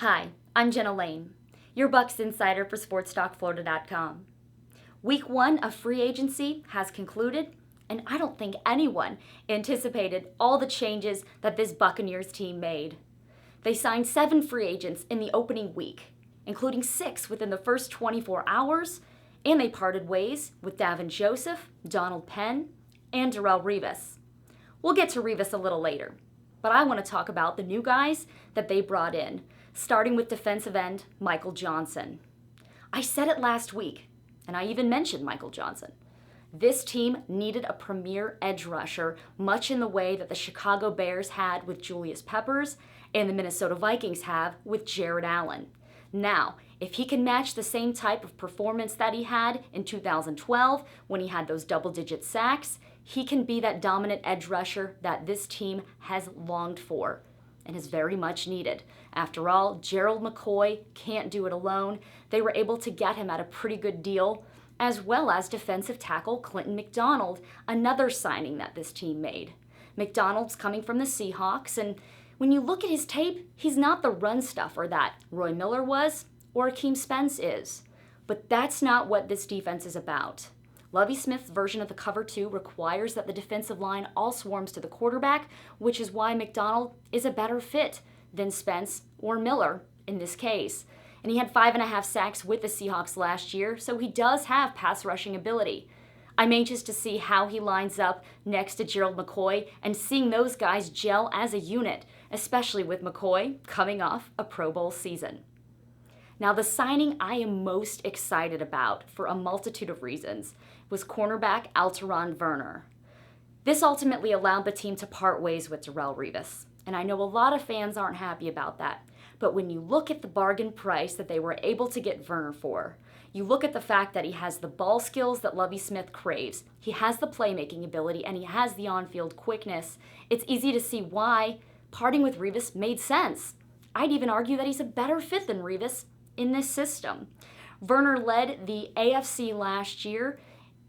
Hi, I'm Jenna Lane, your Bucs insider for SportsTalkFlorida.com. Week 1 of free agency has concluded, and I don't think anyone anticipated all the changes that this Buccaneers team made. They signed 7 free agents in the opening week, including 6 within the first 24 hours, and they parted ways with Davin Joseph, Donald Penn, and Darrelle Revis. We'll get to Revis a little later, but I want to talk about the new guys that they brought in, starting with defensive end Michael Johnson. I said it last week, and I even mentioned Michael Johnson. This team needed a premier edge rusher, much in the way that the Chicago Bears had with Julius Peppers and the Minnesota Vikings have with Jared Allen. Now, if he can match the same type of performance that he had in 2012 when he had those double-digit sacks, he can be that dominant edge rusher that this team has longed for and is very much needed. After all, Gerald McCoy can't do it alone. They were able to get him at a pretty good deal, as well as defensive tackle Clinton McDonald, another signing that this team made. McDonald's coming from the Seahawks, and when you look at his tape, he's not the run stuffer that Roy Miller was or Akeem Spence is. But that's not what this defense is about. Lovie Smith's version of the cover 2 requires that the defensive line all swarms to the quarterback, which is why McDonald is a better fit than Spence or Miller in this case. And he had 5.5 sacks with the Seahawks last year, so he does have pass rushing ability. I'm anxious to see how he lines up next to Gerald McCoy and seeing those guys gel as a unit, especially with McCoy coming off a Pro Bowl season. Now, the signing I am most excited about for a multitude of reasons was cornerback Alterron Werner. This ultimately allowed the team to part ways with Darrelle Revis, and I know a lot of fans aren't happy about that. But when you look at the bargain price that they were able to get Werner for, you look at the fact that he has the ball skills that Lovie Smith craves, he has the playmaking ability, and he has the on-field quickness, it's easy to see why parting with Revis made sense. I'd even argue that he's a better fit than Revis in this system. Werner led the AFC last year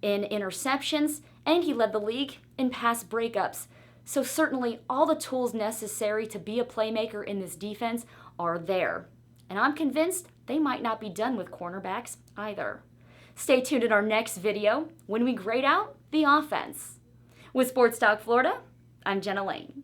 in interceptions, and he led the league in pass breakups. So certainly all the tools necessary to be a playmaker in this defense are there. And I'm convinced they might not be done with cornerbacks either. Stay tuned in our next video when we grade out the offense. With Sports Talk Florida, I'm Jenna Lane.